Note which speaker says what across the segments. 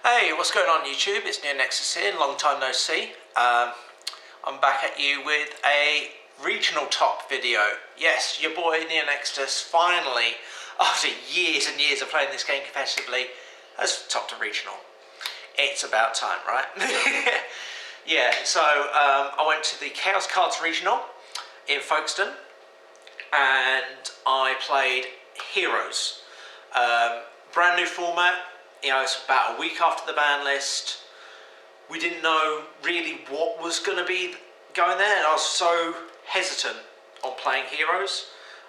Speaker 1: Hey, what's going on YouTube? It's NeoNexus here, long time no see. I'm back at you with a regional top video. Yes, your boy NeoNexus finally, after years and years of playing this game competitively, has topped a regional. It's about time, right? Yeah, so I went to the Chaos Cards Regional in Folkstone and I played Heroes. Brand new format. You know, it's about a week after the ban list. We didn't know really what was going to be going there, and I was so hesitant on playing Heroes.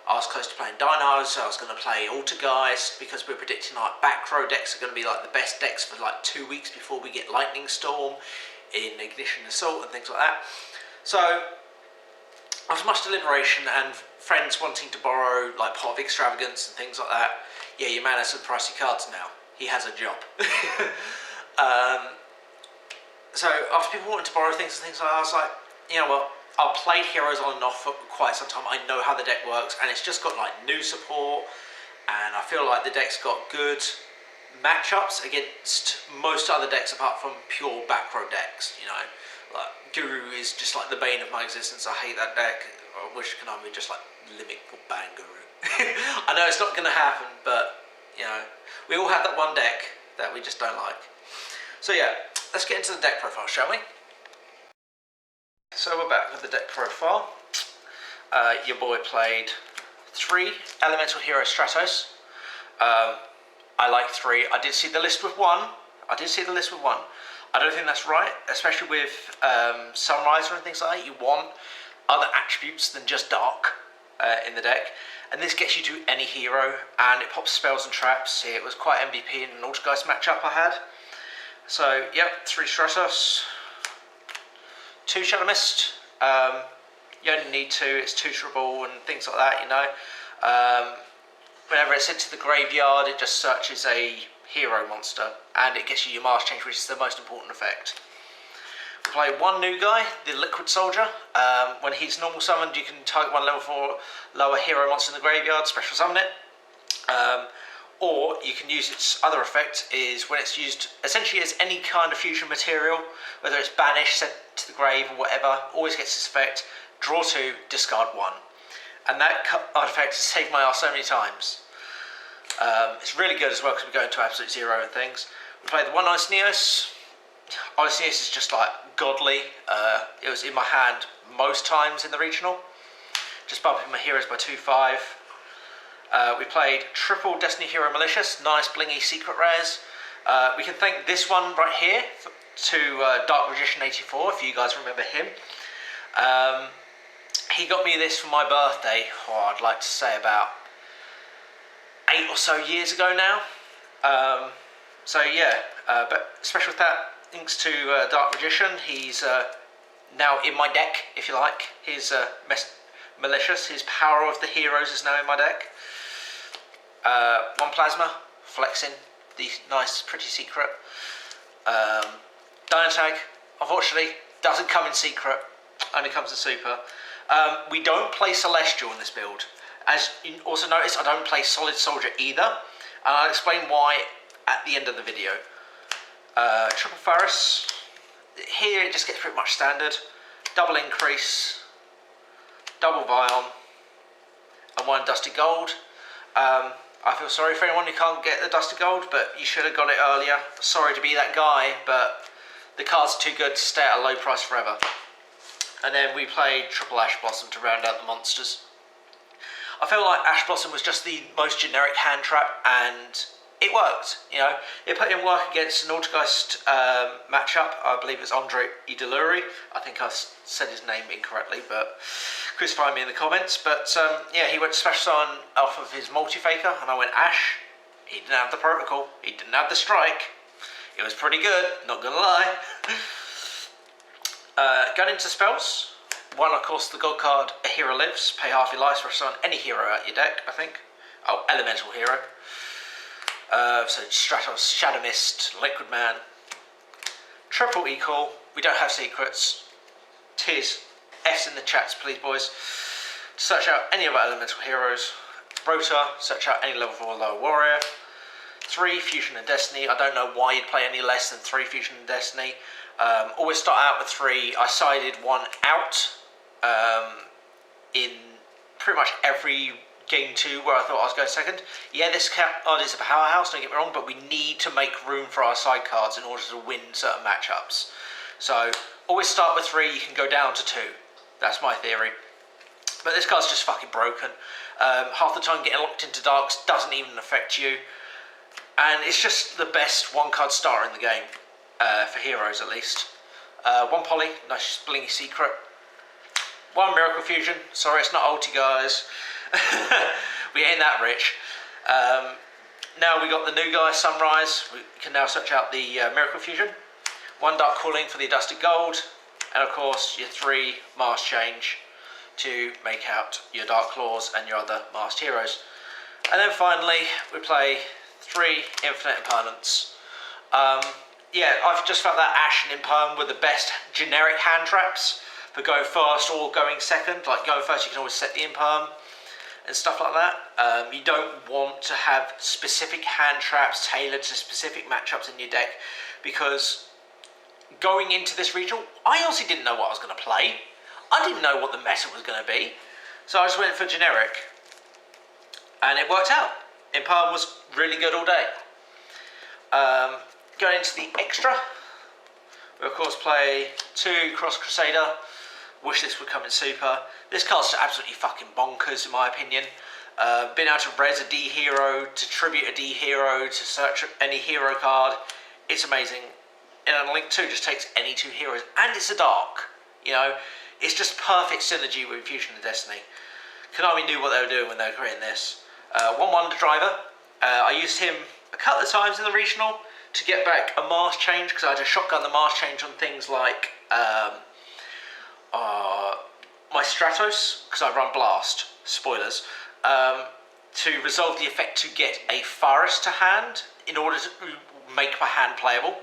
Speaker 1: I was close to playing Dinos, so I was going to play Altergeist because we're predicting like back row decks are going to be like the best decks for like 2 weeks before we get Lightning Storm in Ignition Assault and things like that. So after much deliberation and friends wanting to borrow like Pot of Extravagance and things like that, yeah, your man has some pricey cards now. He has a job. So after people wanted to borrow things and things like that, I was like, you know what, I've played Heroes on and off for quite some time. I know how the deck works, and it's just got like new support, and I feel like the deck's got good matchups against most other decks apart from pure back row decks. You know, like Guru is just like the bane of my existence. I hate that deck. I wish Konami would just like limit or ban Guru. I know it's not going to happen, but you know, we all have that one deck that we just don't like. So yeah, let's get into the deck profile, shall we? So we're back with the deck profile. Your boy played 3 Elemental Hero Stratos. I like 3. I did see the list with 1. I don't think that's right, especially with Sunriser and things like that. You want other attributes than just Dark in the deck. And this gets you to any hero, and it pops spells and traps. It was quite MVP in an Altergeist matchup I had. So, yep, 3 Stratos, 2 Shadow Mist. You only need 2, it's 2 Trouble and things like that, you know. Whenever it's sent to the graveyard, it just searches a hero monster, and it gets you your Mars Change, which is the most important effect. We play 1 new guy, the Liquid Soldier. When he's normal summoned, you can target 1 level 4 lower hero monster in the graveyard, special summon it. Or you can use its other effect, is when it's used essentially as any kind of fusion material, whether it's banished, sent to the grave or whatever, always gets this effect, draw 2, discard 1. And that artifact has saved my ass so many times. It's really good as well because we go into Absolute Zero and things. We play the 1 Ice Neos. Ice Neos is just like godly. It was in my hand most times in the regional. Just bumping my heroes by 2/5. We played triple Destiny Hero Malicious, nice blingy secret rares. We can thank this one right here to Dark Magician 84, if you guys remember him. He got me this for my birthday, I'd like to say about 8 or so years ago now. So yeah, but special thanks to Dark Magician. He's now in my deck, if you like. His Malicious, his Power of the Heroes is now in my deck. 1 Plasma, flexing, the nice, pretty secret. Dynatag, unfortunately, doesn't come in secret, only comes in super. We don't play Celestial in this build. As you also notice, I don't play Solid Soldier either, and I'll explain why at the end of the video. Triple Faris, here it just gets pretty much standard. Double Increase, double Vyon, and 1 Adusted Gold. I feel sorry for anyone who can't get the Adusted Gold, but you should have got it earlier. Sorry to be that guy, but the cards are too good to stay at a low price forever. And then we played triple Ash Blossom to round out the monsters. I feel like Ash Blossom was just the most generic hand trap, and it worked. You know, it put in work against an Altergeist matchup. I believe it's Andre Idoluri. I think I said his name incorrectly, but crucify me in the comments. But yeah, he went special summon off of his multi-faker, and I went Ash. He didn't have the protocol. He didn't have the strike. It was pretty good, not gonna lie. Going into spells. 1, of course, the gold card, A Hero Lives. Pay half your lives for a summon any hero out your deck, I think. Oh, Elemental Hero. So Stratos, Shadow Mist, Liquid Man. Triple Equal. We don't have secrets. Tears. F's in the chats, please, boys. Search out any of our Elemental Heroes. ROTA. Search out any level 4 lower warrior. 3 Fusion and Destiny. I don't know why you'd play any less than 3 Fusion and Destiny. Always start out with 3. I sided 1 out in pretty much every game 2 where I thought I was going second. Yeah, this card is a powerhouse, don't get me wrong, but we need to make room for our side cards in order to win certain matchups. So always start with 3, you can go down to 2. That's my theory. But this card's just fucking broken. Half the time getting locked into darks doesn't even affect you. And it's just the best 1-card starter in the game. For heroes at least. 1 poly, nice blingy secret. 1 Miracle Fusion. Sorry, it's not ulti, guys. We ain't that rich. Now we got the new guy, Sunrise. We can now search out the Miracle Fusion. 1 Dark Calling for the Adusted Gold. And of course, your 3 Mask Change to make out your Dark Claws and your other masked heroes. And then finally, we play 3 Infinite Impermanents. Yeah, I've just felt that Ash and Imperm were the best generic hand traps for going first or going second. Like going first, you can always set the Imperm and stuff like that. You don't want to have specific hand traps tailored to specific matchups in your deck, because going into this regional, I honestly didn't know what I was going to play. I didn't know what the meta was going to be. So I just went for generic. And it worked out. Imperm was really good all day. Going into the extra, we of course play 2 Cross Crusader. Wish this would come in super. This card's absolutely fucking bonkers in my opinion. Been able to res a D hero, to tribute a D hero, to search any hero card. It's amazing. And Link 2 just takes any 2 heroes, and it's a dark. You know, it's just perfect synergy with Fusion and Destiny. Konami knew what they were doing when they were creating this. 1 Wonder Driver. I used him a couple of times in the regional to get back a Mask Change, because I had to shotgun the Mask Change on things like my Stratos, because I run Blast, spoilers, to resolve the effect to get a Faris to hand in order to make my hand playable.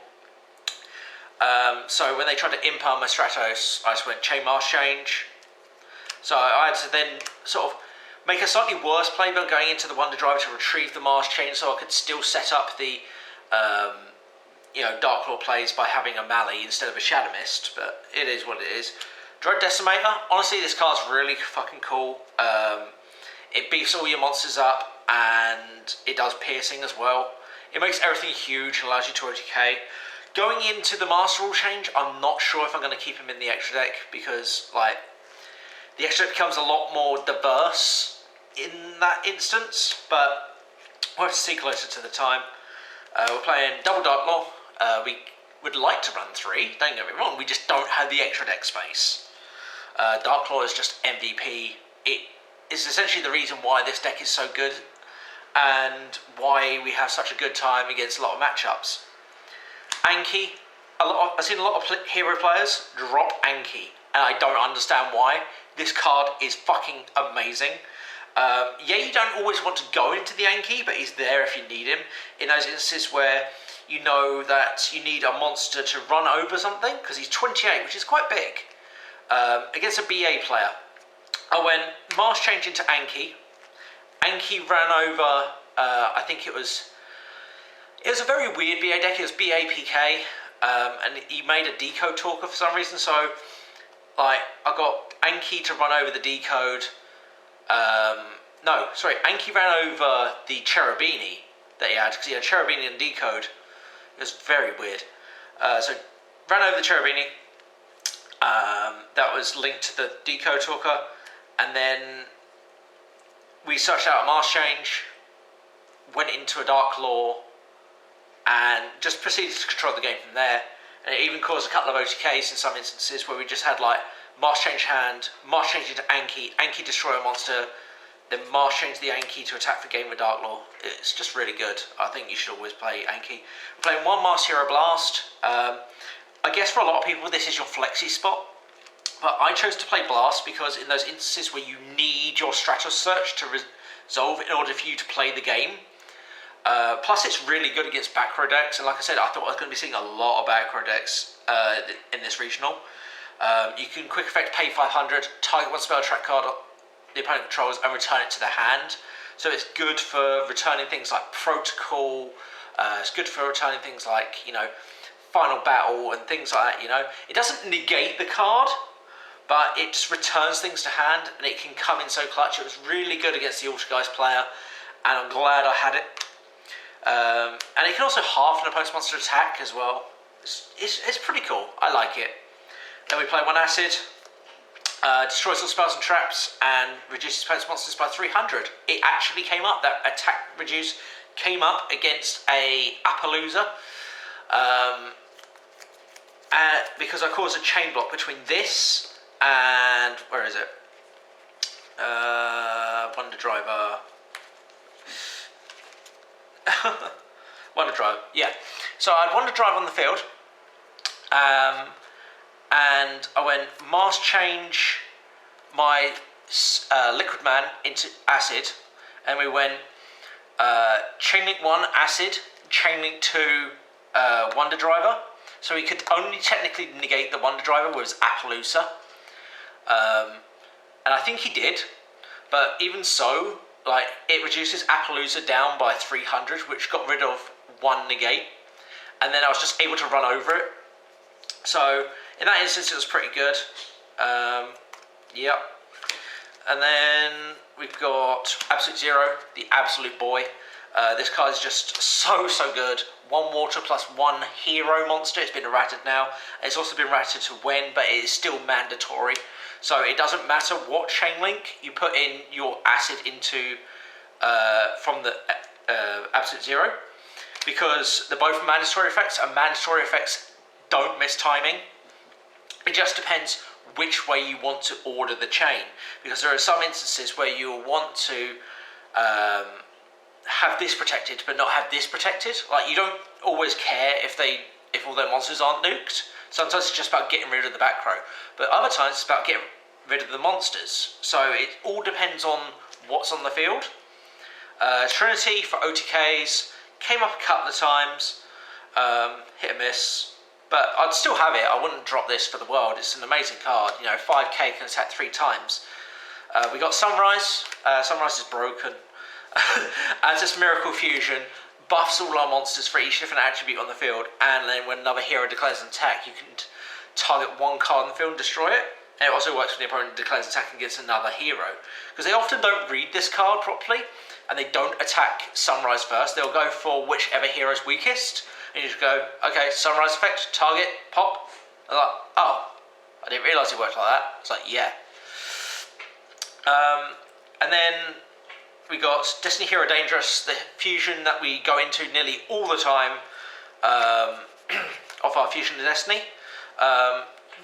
Speaker 1: So when they tried to Imperm my Stratos, I just went Chain Mask Change. So I had to then sort of make a slightly worse play by going into the Wonder Drive to retrieve the Mask Change, so I could still set up the you know, Dark Claw plays by having a Mally instead of a Shadow Mist, but it is what it is. Dread Decimater, honestly this card's really fucking cool. It beefs all your monsters up, and it does piercing as well. It makes everything huge and allows you to OTK. Going into the Master Rule change, I'm not sure if I'm going to keep him in the extra deck, because like the extra deck becomes a lot more diverse in that instance, but we'll have to see closer to the time. We're playing double Dark Law. We would like to run 3, don't get me wrong, we just don't have the extra deck space. Dark Claw is just MVP. It is essentially the reason why this deck is so good, and why we have such a good time against a lot of matchups. Anki, I've seen a lot of hero players drop Anki, and I don't understand why. This card is fucking amazing. Yeah, you don't always want to go into the Anki, but he's there if you need him. In those instances where you know that you need a monster to run over something, because he's 28, which is quite big. Against a BA player, I went Mask Change into Anki. Anki ran over, I think it was a very weird BA deck. It was BA PK, and he made a decode talker for some reason, so like I got Anki to run over the decode. No, sorry, Anki ran over the Cherubini that he had, because he had Cherubini and decode. It was very weird. So ran over the Cherubini. That was linked to the decode talker, and then we searched out a Mask Change, went into a Dark Law, and just proceeded to control the game from there. And it even caused a couple of OTKs in some instances where we just had like Mask Change hand, Mask Change into Anki, Anki destroy a monster, then Mask Change the Anki to attack the game with Dark Law. It's just really good. I think you should always play Anki. We're playing 1 Masked Hero Blast. I guess for a lot of people this is your flexi spot, but I chose to play Blast because in those instances where you need your Stratos search to resolve in order for you to play the game. Plus it's really good against back row decks, and like I said, I thought I was going to be seeing a lot of back row decks in this regional. You can quick effect pay 500, target 1 spell track card the opponent controls and return it to their hand. So it's good for returning things like Protocol. It's good for returning things like, you know, Final Battle and things like that, you know. It doesn't negate the card, but it just returns things to hand, and it can come in so clutch. It was really good against the Altergeist player, and I'm glad I had it. And it can also half an opponent's monster attack as well. It's pretty cool. I like it. Then we play 1 acid, destroys all spells and traps, and reduces opponent's monsters by 300. It actually came up. That attack reduce came up against a Appaloosa. Because I caused a chain block between this and, where is it? Wonder Driver. Wonder Drive, yeah. So I had Wonder Drive on the field, and I went Mass Change my Liquid Man into Acid, and we went Chainlink 1 Acid, Chainlink 2 Wonder Driver. So he could only technically negate the Wonder Driver with his Appaloosa, and I think he did, but even so, like, it reduces Appaloosa down by 300, which got rid of 1 negate, and then I was just able to run over it. So in that instance, it was pretty good. Yep. And then we've got Absolute Zero, the Absolute Boy. This card is just so good. 1 water plus 1 hero monster. It's been errated now. It's also been errated to win, but it is still mandatory. So it doesn't matter what chain link you put in your acid into from the Absolute Zero, because they're both mandatory effects, and mandatory effects don't miss timing. It just depends which way you want to order the chain, because there are some instances where you'll want to have this protected but not have this protected. Like, you don't always care if all their monsters aren't nuked. Sometimes it's just about getting rid of the back row, but other times it's about getting rid of the monsters. So it all depends on what's on the field. Trinity for OTKs came up a couple of times, hit or miss, but I'd still have it. I wouldn't drop this for the world. It's an amazing card. You know, 5k can attack 3 times. We got Sunrise. Sunrise is broken. Adds this Miracle Fusion, buffs all our monsters for each different attribute on the field, and then when another hero declares an attack, you can target 1 card on the field and destroy it. And it also works when the opponent declares an attack against another hero, because they often don't read this card properly, and they don't attack Sunrise first. They'll go for whichever hero's weakest, and you just go, okay, Sunrise effect, target, pop. And like, oh, I didn't realise it worked like that. It's like, yeah. And then we got Destiny Hero Dangerous, the fusion that we go into nearly all the time of our Fusion of Destiny.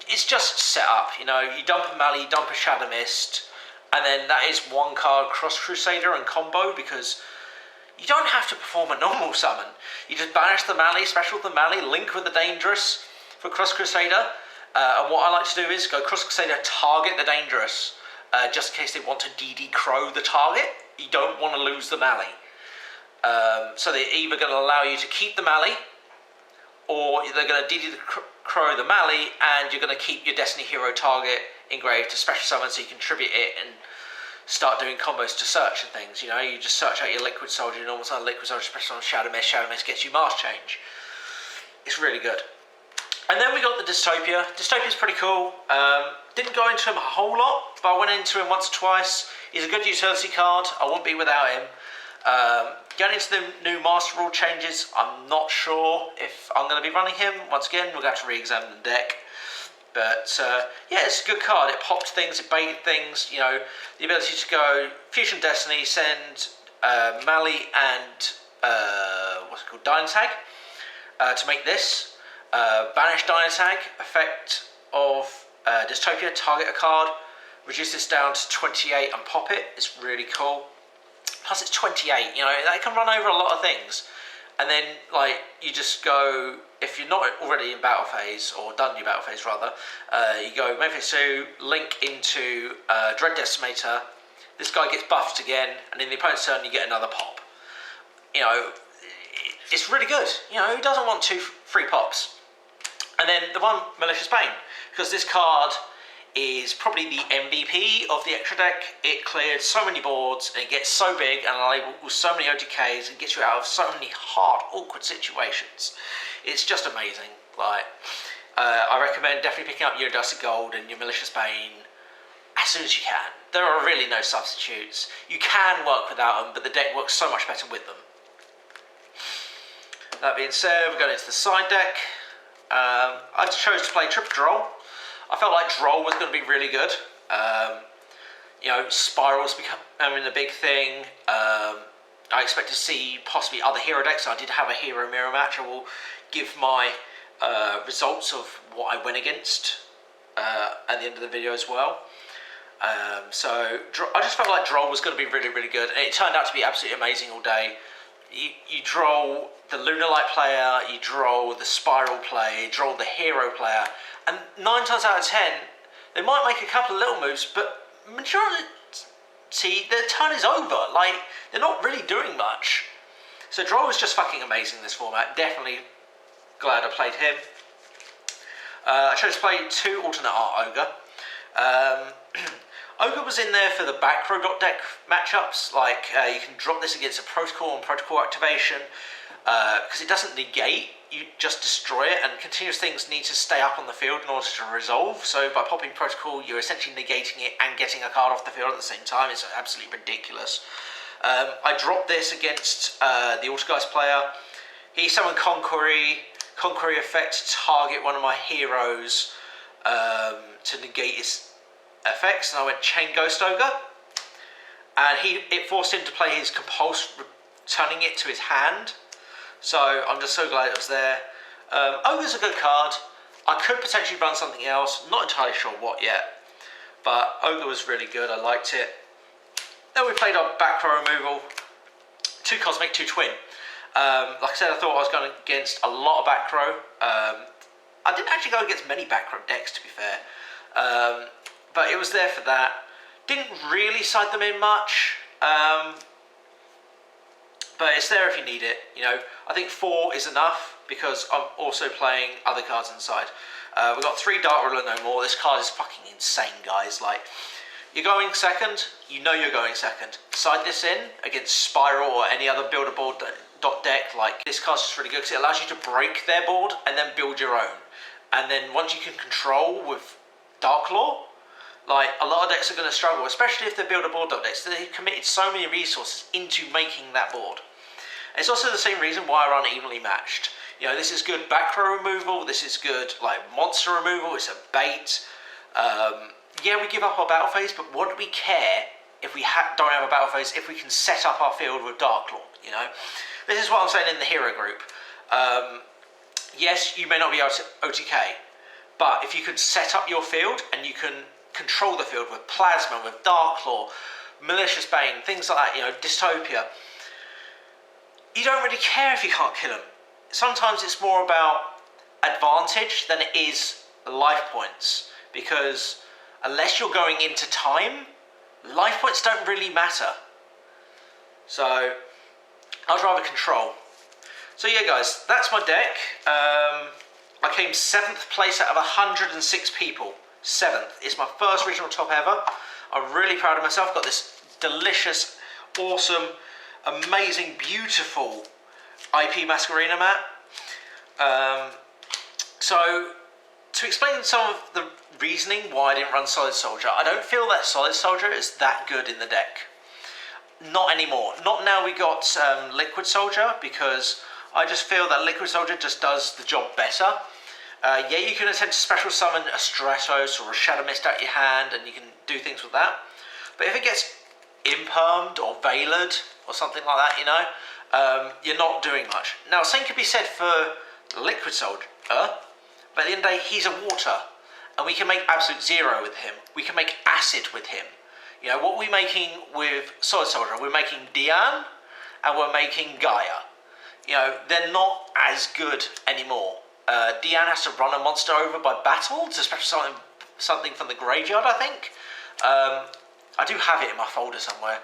Speaker 1: It's just set up, you know, you dump a Mali, you dump a Shadow Mist, and then that is 1 card Cross Crusader and combo, because you don't have to perform a normal summon. You just banish the Mali, special the Mali, link with the Dangerous for Cross Crusader, and what I like to do is go Cross Crusader, target the Dangerous, just in case they want to DD Crow the target. You don't want to lose the Mali. So they're either going to allow you to keep the Mali, or they're going to DD Crow the Mali, and you're going to keep your Destiny Hero target engraved to special summon, so you can tribute it and start doing combos to search and things. You know, you just search out your Liquid Soldier, your normal summon Liquid Soldier, special on Shadow Mist. Shadow Mist gets you Mass Change. It's really good. And then we got the Dystopia. Dystopia's pretty cool. Didn't go into him a whole lot, but I went into him once or twice. He's a good utility card. I wouldn't be without him. Going into the new Master Rule changes, I'm not sure if I'm going to be running him. Once again, we'll have to re-examine the deck. But yeah, it's a good card. It popped things, it baited things. You know, the ability to go Fusion Destiny, send Mali and what's it called, Dynatag, to make this. Banish Dynatag, effect of Dystopia, target a card, reduce this down to 28 and pop it. It's really cool. Plus it's 28, you know, that can run over a lot of things. And then, like, you just go, if you're not already in battle phase, or done your battle phase rather, you go main phase 2, link into Dread Decimater, this guy gets buffed again, and in the opponent's turn you get another pop. You know, it's really good. You know, who doesn't want 2 free pops? And then the one Malicious Bane, because this card is probably the MVP of the extra deck. It cleared so many boards, and it gets so big and enables so many OTKs, and gets you out of so many hard, awkward situations. It's just amazing. Like, I recommend definitely picking up your Adusted Gold and your Malicious Bane as soon as you can. There are really no substitutes. You can work without them, but the deck works so much better with them. That being said, we're going into the side deck. I chose to play triple Droll. I felt like Droll was going to be really good. You know, Spiral's becoming a big thing. I expect to see possibly other hero decks. I did have a hero mirror match. I will give my results of what I went against at the end of the video as well. So I just felt like Droll was going to be really, really good, and it turned out to be absolutely amazing all day. You Droll the Lunalight player, you Droll the Spiral player, you Droll the hero player, and 9 times out of 10, they might make a couple of little moves, but majority, their turn is over. Like, they're not really doing much. So Droll was just fucking amazing in this format. Definitely glad I played him. I chose to play 2 alternate art Ogre. Ogre was in there for the back row dot deck matchups. Like, you can drop this against a protocol and protocol activation because it doesn't negate, you just destroy it, and continuous things need to stay up on the field in order to resolve. So by popping protocol, you're essentially negating it and getting a card off the field at the same time. It's absolutely ridiculous. I dropped this against the Altergeist player. He summoned Conquery effect to target one of my heroes to negate his effects, and I went Chain Ghost Ogre, and it forced him to play his Compulse, returning it to his hand. So I'm just so glad it was there. Ogre's a good card. I could potentially run something else, not entirely sure what yet, but Ogre was really good. I liked it. Then we played our back row removal, 2 Cosmic, 2 Twin. Like I said, I thought I was going against a lot of back row. I didn't actually go against many back row decks, to be fair. But it was there for that. Didn't really side them in much. But it's there if you need it. You know, I think 4 is enough because I'm also playing other cards inside. We've got 3 Dark Ruler No More. This card is fucking insane, guys. Like, you're going second. You know you're going second. Side this in against Spiral or any other builder board dot deck. Like, this card's just really good because it allows you to break their board and then build your own. And then once you can control with Dark Law, like, a lot of decks are going to struggle, especially if they're builder board dot decks. They've committed so many resources into making that board. And it's also the same reason why I run Evenly Matched. You know, this is good back row removal. This is good, like, monster removal. It's a bait. Yeah, we give up our battle phase, but what do we care if we don't have a battle phase if we can set up our field with Dark Law, you know? This is what I'm saying in the hero group. Yes, you may not be able to OTK, but if you can set up your field and you can control the field with Plasma, with Dark Law, Malicious Bane, things like that, you know, Dystopia, you don't really care if you can't kill them. Sometimes it's more about advantage than it is life points, because unless you're going into time, life points don't really matter. So I'd rather control. So yeah, guys, that's my deck. I came 7th place out of 106 people. 7th. It's my first regional top ever. I'm really proud of myself. Got this delicious, awesome, amazing, beautiful IP Masquerena mat. So to explain some of the reasoning why I didn't run Solid Soldier, I don't feel that Solid Soldier is that good in the deck. Not anymore. Not now we got Liquid Soldier, because I just feel that Liquid Soldier just does the job better. Yeah, you can attempt to special summon a Stratos or a Shadow Mist out your hand, and you can do things with that. But if it gets impermed or veiled or something like that, you know, you're not doing much. Now, same could be said for Liquid Soldier, but at the end of the day, he's a water, and we can make absolute zero with him. We can make acid with him. You know, what we're making with Solid Soldier, we're making Dian, and we're making Gaia. You know, they're not as good anymore. Dian has to run a monster over by battle to special something from the graveyard, I think. I do have it in my folder somewhere.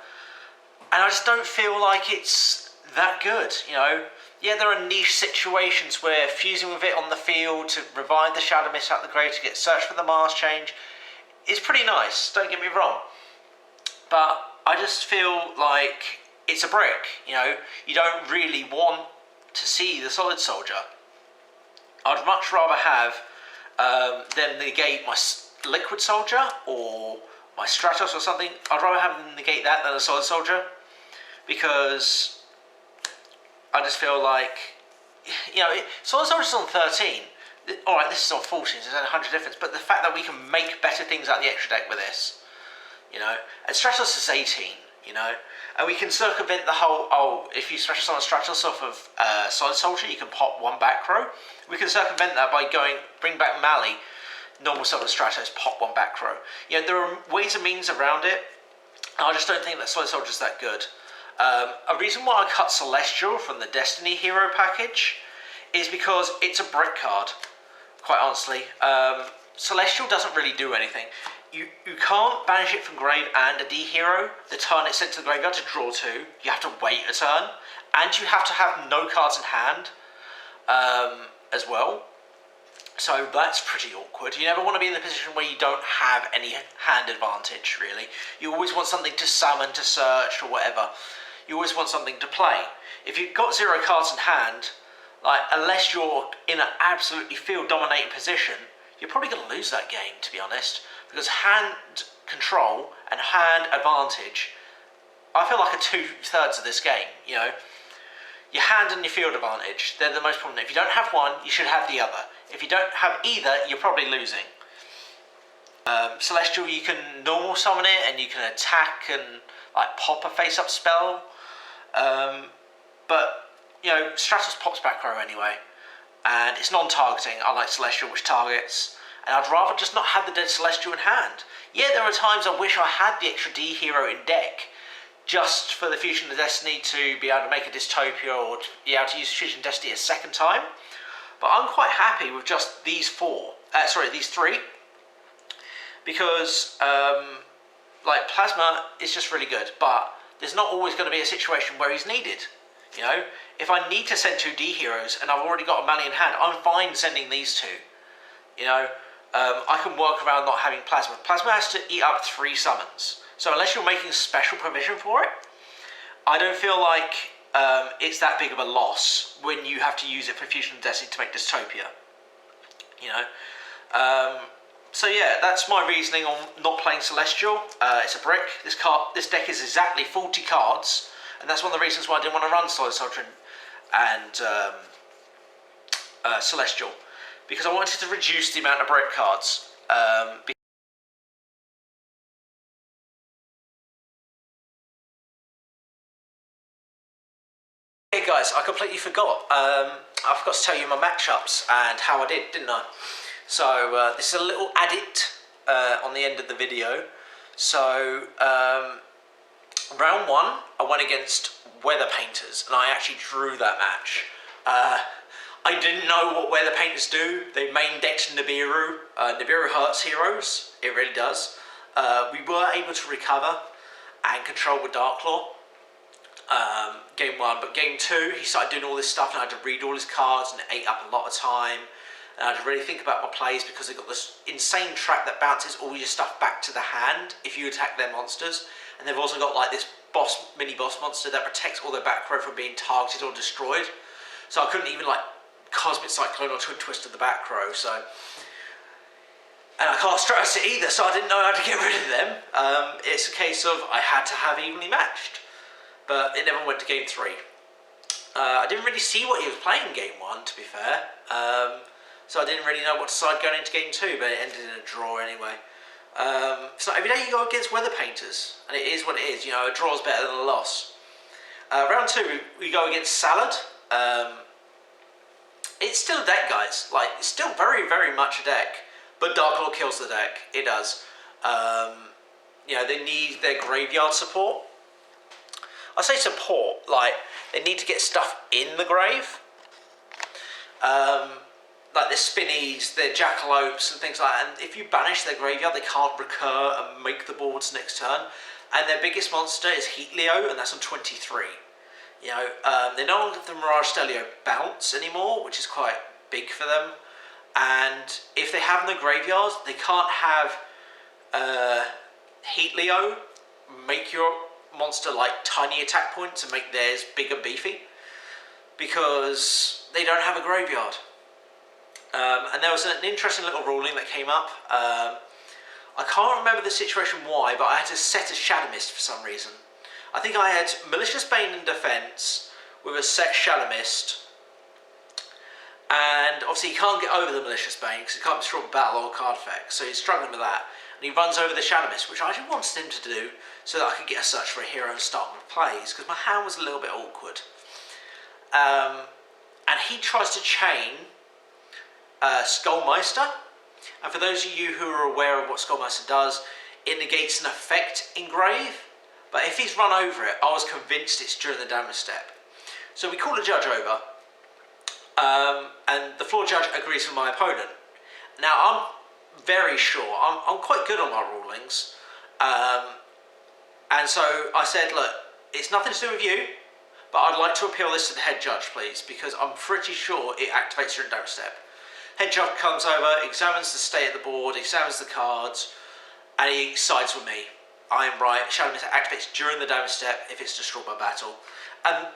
Speaker 1: And I just don't feel like it's that good, you know. Yeah, there are niche situations where fusing with it on the field to revive the Shadow Mist out the grave to get search for the Mars change it's pretty nice, don't get me wrong. But I just feel like it's a brick, you know. You don't really want to see the Solid Soldier. I'd much rather have them negate my Liquid Soldier or my Stratos or something. I'd rather have them negate that than a Solid Soldier, because I just feel like, you know, Solid Soldier's on 13. Alright, this is on 14, so there's a 100 difference, but the fact that we can make better things out of the extra deck with this, you know, and Stratos is 18, you know, and we can circumvent the whole, oh, if you special summon Stratos off of Solid Soldier, you can pop one back row. We can circumvent that by bring back Mali, normal summon Stratos, pop one back row. You know, there are ways and means around it, and I just don't think that Solid Soldier's that good. A reason why I cut Celestial from the Destiny Hero package is because it's a brick card, quite honestly. Celestial doesn't really do anything. You can't banish it from grave and a D Hero the turn it's sent to the graveyard to draw 2. You have to wait a turn, and you have to have no cards in hand as well. So that's pretty awkward. You never want to be in the position where you don't have any hand advantage, really. You always want something to summon, to search, or whatever. You always want something to play. If you've got 0 cards in hand, like, unless you're in an absolutely field-dominating position, you're probably going to lose that game, to be honest. Because hand control and hand advantage, I feel like are 2/3 of this game, you know. Your hand and your field advantage, they're the most prominent. If you don't have one, you should have the other. If you don't have either, you're probably losing. Celestial, you can normal summon it, and you can attack and like pop a face-up spell. But, you know, Stratos pops back row anyway. And it's non-targeting, unlike Celestial, which targets. And I'd rather just not have the dead Celestial in hand. Yeah, there are times I wish I had the extra D Hero in deck, just for the Fusion of Destiny to be able to make a Dystopia, or to be able to use Fusion of Destiny a second time. But I'm quite happy with just these these 3. Because, like, Plasma is just really good, but there's not always going to be a situation where he's needed. You know, if I need to send 2 D Heroes and I've already got a Mali in hand, I'm fine sending these 2. You know, I can work around not having Plasma. Plasma has to eat up 3 summons. So unless you're making special provision for it, I don't feel like it's that big of a loss when you have to use it for Fusion of Destiny to make Dystopia. You know, so yeah, that's my reasoning on not playing Celestial. It's a brick. This deck is exactly 40 cards, and that's one of the reasons why I didn't want to run Solid Soldier and Celestial, because I wanted to reduce the amount of brick cards. Hey guys, I completely forgot. I forgot to tell you my matchups and how I did, didn't I? So this is a little edit on the end of the video. So round 1, I went against Weather Painters, and I actually drew that match. I didn't know what Weather Painters do. They main decked Nibiru. Nibiru hurts heroes, it really does. We were able to recover and control with Darklaw. Game 1, but game 2, he started doing all this stuff, and I had to read all his cards, and it ate up a lot of time. And I had to really think about my plays, because they've got this insane trap that bounces all your stuff back to the hand if you attack their monsters. And they've also got like this mini boss monster that protects all their back row from being targeted or destroyed. So I couldn't even like Cosmic Cyclone or Twin Twist of the back row. So, and I can't Stratos it either, so I didn't know how to get rid of them. It's a case of I had to have evenly matched, but it never went to game 3. I didn't really see what he was playing in game 1, to be fair. So I didn't really know what to decide going into game 2, but it ended in a draw anyway. So every day you go against Weather Painters, and it is what it is. You know, a draw is better than a loss. Round 2, we go against Salad. It's still a deck, guys. Like, it's still very, very much a deck. But Darklaw kills the deck. It does. You know, they need their graveyard support. I say support, like, they need to get stuff in the grave. Like their Spinnies, their Jackalopes and things like that. And if you banish their graveyard, they can't recur and make the boards next turn. And their biggest monster is Heat Leo, and that's on 23. You know, they no longer have the Mirage Stelio bounce anymore, which is quite big for them. And if they have no graveyards, they can't have Heat Leo, make your monster like tiny attack points and make theirs big and beefy, because they don't have a graveyard. And there was an interesting little ruling that came up. I can't remember the situation why, but I had to set a Shadow Mist for some reason. I think I had Malicious Bane in defense with a set Shadow Mist, and obviously he can't get over the Malicious Bane because he can't destroy battle or card effect, so he's struggling with that. And he runs over the Shadow Mist, which I actually wanted him to do so that I could get a search for a hero and start with plays, because my hand was a little bit awkward. And he tries to chain Skullmeister, and for those of you who are aware of what Skullmeister does, it negates an effect engrave, but if he's run over it, I was convinced it's during the damage step. So we call the judge over, and the floor judge agrees with my opponent. Now I'm very sure, I'm quite good on my rulings, and so I said, look, it's nothing to do with you, but I'd like to appeal this to the head judge, please, because I'm pretty sure it activates during damage step. Head judge comes over, examines the state of the board, examines the cards, and he sides with me. I am right, Shadow Mist activates during the damage step if it's destroyed by battle. And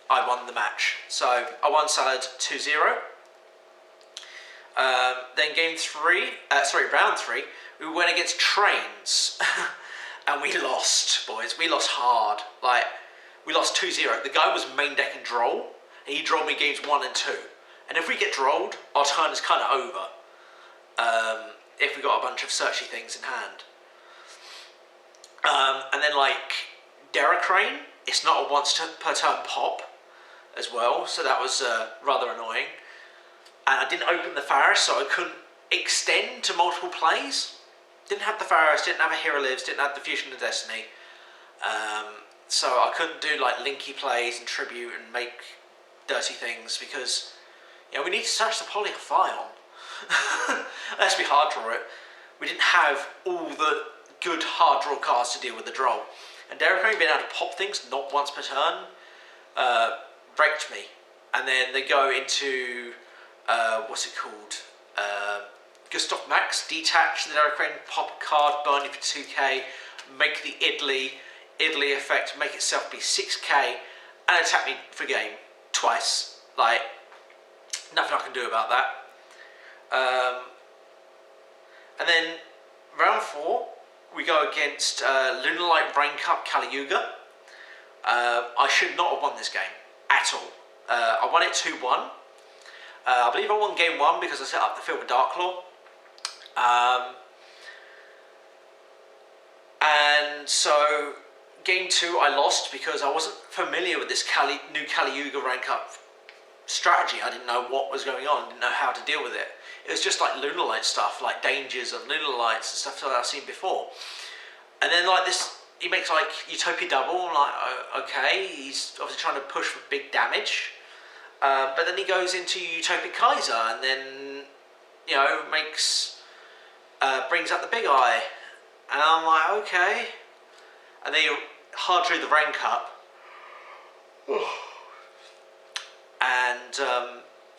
Speaker 1: I won the match. So I won Salad 2-0. Then round 3, we went against Trains. And we lost, boys. We lost hard. Like, we lost 2-0. The guy was main decking Droll. And he drolled me games 1 and 2. And if we get drolled, our turn is kind of over. If we got a bunch of searchy things in hand. And then like Derricrane, it's not a once per turn pop as well, so that was rather annoying. And I didn't open the Faris, so I couldn't extend to multiple plays. Didn't have the Faris, didn't have a Hero Lives, didn't have the Fusion of Destiny. So I couldn't do like linky plays and tribute and make dirty things, because we need to search the Polyophion. Let's be hard draw it. We didn't have all the good hard draw cards to deal with the Droll. And Derricrane being able to pop things not once per turn wrecked me. And then they go into what's it called? Gustav Max, detach the Derricrane, pop a card, burn it for 2k, make the Idly effect, make itself be 6k, and attack me for game twice. Like, nothing I can do about that. And then round 4, we go against Lunalight Rain Cup Kali-Yuga. I should not have won this game at all. I won it 2-1. I believe I won game 1 because I set up the field with Darklaw. And so game 2 I lost because I wasn't familiar with this new Kali-Yuga Rain Cup strategy. I didn't know what was going on, didn't know how to deal with it. It was just like Lunalight stuff, like Dangers and Lunalights and stuff that I've seen before. And then like this, he makes like Utopia double, I'm like, oh, okay, he's obviously trying to push for big damage. But then he goes into Utopia Kaiser and then, brings up the Big Eye. And I'm like, okay. And then he hard drew the Rain Cup. And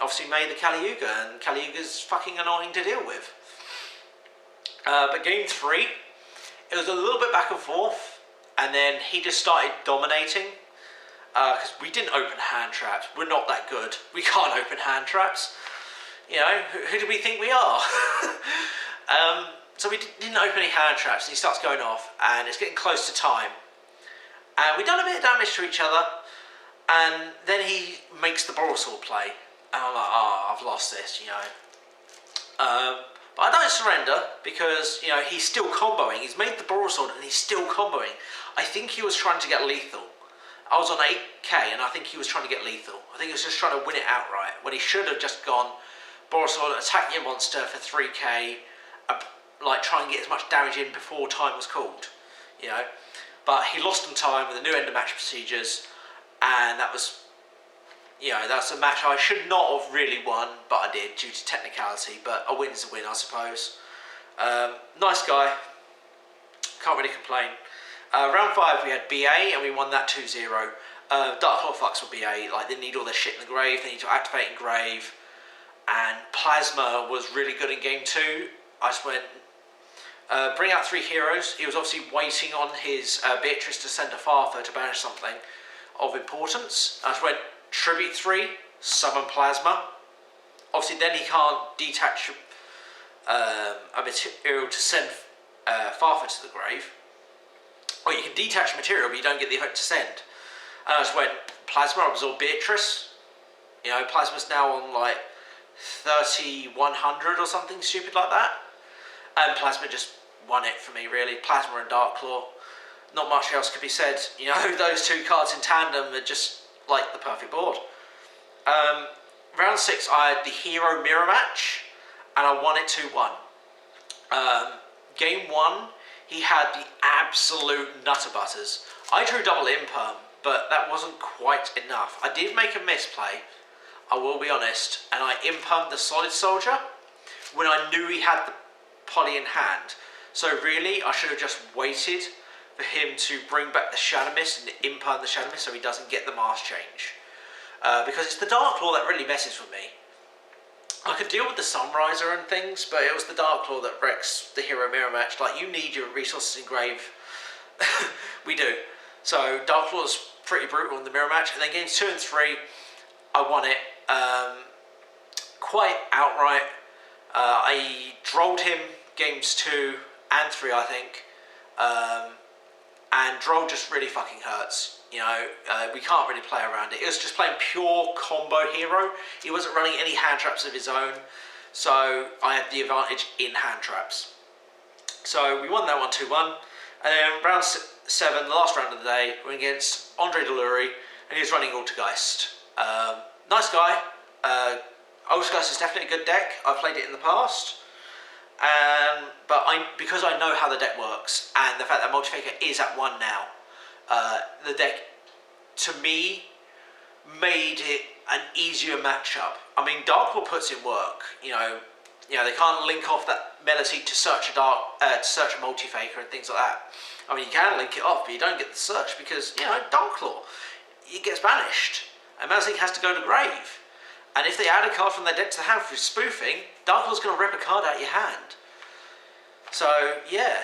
Speaker 1: obviously made the Kali-Yuga, and Kali-Yuga's fucking annoying to deal with. But game 3, it was a little bit back and forth, and then he just started dominating, because we didn't open hand traps. We're not that good. We can't open hand traps. Who do we think we are? So we didn't open any hand traps, and he starts going off, and it's getting close to time. And we've done a bit of damage to each other, and then he makes the Borosword play. And I'm like, oh, I've lost this, But I don't surrender because, he's still comboing. He's made the Borosword and he's still comboing. I think he was trying to get lethal. I was on 8k and I think he was trying to get lethal. I think he was just trying to win it outright, when he should have just gone Borosword, attack your monster for 3k, like try and get as much damage in before time was called, But he lost on time with the new end of match procedures, and that was, that's a match I should not have really won, but I did due to technicality. But a win is a win, I suppose. Nice guy. Can't really complain. Round 5 we had BA and we won that 2-0. Darklaw fucks with BA. Like, they need all their shit in the grave. They need to activate in grave. And Plasma was really good in game 2. I just went bring out 3 heroes. He was obviously waiting on his Beatrice to send a Farther to banish something of importance. I just went tribute 3, summon Plasma. Obviously then he can't detach a material to send Farther to the grave. Or you can detach material but you don't get the effect to send. And I just went Plasma, absorb Beatrice. You know, Plasma's now on like 3100 or something stupid like that. And Plasma just won it for me really. Plasma and Darklaw. Not much else could be said. You know, those 2 cards in tandem are just like the perfect board. Round 6 I had the Hero Mirror Match and I won it 2-1. Game 1 he had the absolute nutter butters. I drew double Imperm, but that wasn't quite enough. I did make a misplay, I will be honest, and I Impermed the Solid Soldier when I knew he had the Poly in hand. So really, I should have just waited for him to bring back the Shadow Mist and Imperm the Shadow Mist so he doesn't get the mask change. Because it's the Darklaw that really messes with me. I could deal with the Sunriser and things, but it was the Darklaw that wrecks the Hero Mirror Match. Like, you need your resources in grave. We do. So Darklaw's pretty brutal in the Mirror Match. And then games 2 and 3, I won it quite outright. I drolled him games 2 and 3, I think. And Droll just really fucking hurts. You know, we can't really play around it. It was just playing pure combo hero. He wasn't running any hand traps of his own. So I had the advantage in hand traps. So we won that one 2-1. And then round 7, the last round of the day, we went against Andre Delury. And he was running Altergeist. Nice guy. Altergeist is definitely a good deck. I've played it in the past. But because I know how the deck works, and the fact that Multifaker is at 1 now, the deck, to me, made it an easier matchup. I mean, Darklaw puts in work. You know, they can't link off that Melody to search a Multifaker and things like that. I mean, you can link it off, but you don't get the search because, you know, Darklaw, it gets banished, and Melody has to go to grave. And if they add a card from their deck to the hand for spoofing, Darklaw's going to rip a card out of your hand. So, yeah.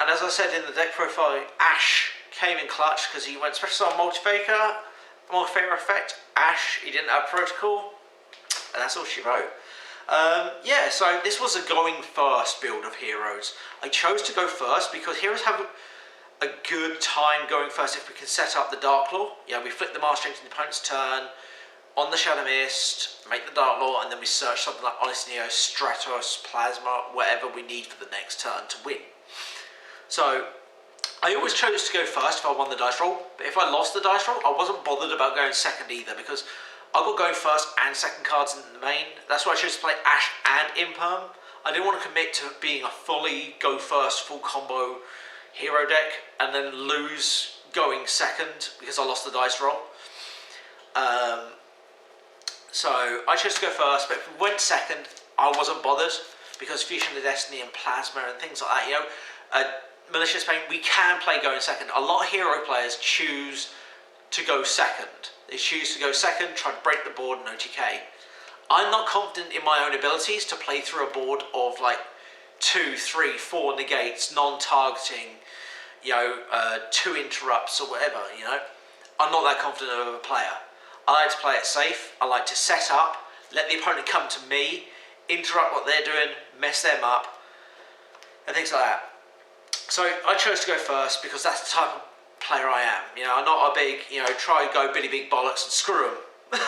Speaker 1: And as I said in the deck profile, Ash came in clutch because he went special on Multifaker effect. Ash, he didn't have Protocol. And that's all she wrote. Yeah, so this was a going first build of heroes. I chose to go first because heroes have a good time going first if we can set up the Darklaw. Yeah, we flip the mask change in the opponent's turn. On the Shadow Mist, make the Darklaw, and then we search something like Honest Neo, Stratos, Plasma, whatever we need for the next turn to win. So, I always chose to go first if I won the dice roll, but if I lost the dice roll, I wasn't bothered about going second either, because I got going first and second cards in the main. That's why I chose to play Ash and Imperm. I didn't want to commit to being a fully go first, full combo hero deck, and then lose going second because I lost the dice roll. So I chose to go first, but if we went second, I wasn't bothered because Fusion of Destiny and Plasma and things like that, you know, Malicious Bane, we can play going second. A lot of hero players choose to go second. They choose to go second, try to break the board and OTK. I'm not confident in my own abilities to play through a board of like 2, 3, 4 negates, non-targeting, you know, 2 interrupts or whatever, you know. I'm not that confident of a player. I like to play it safe. I like to set up, let the opponent come to me, interrupt what they're doing, mess them up, and things like that. So I chose to go first because that's the type of player I am. You know, I'm not a big, you know, try go Billy Big Bollocks and screw them.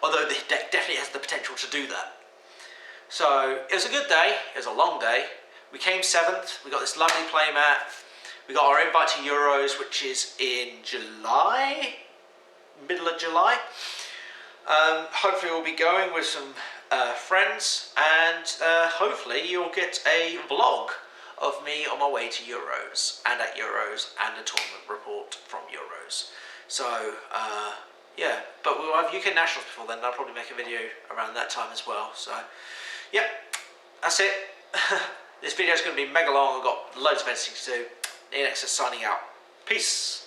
Speaker 1: Although the deck definitely has the potential to do that. So it was a good day. It was a long day. We came 7th. We got this lovely playmat. We got our invite to Euros, which is in July. Middle of July. Hopefully we'll be going with some friends, and hopefully you'll get a vlog of me on my way to Euros and at Euros and a tournament report from Euros. So yeah, but we'll have UK Nationals before then. I'll probably make a video around that time as well. So yeah, that's it. This video is going to be mega long. I've got loads of editing to do. Neonex is signing out. Peace.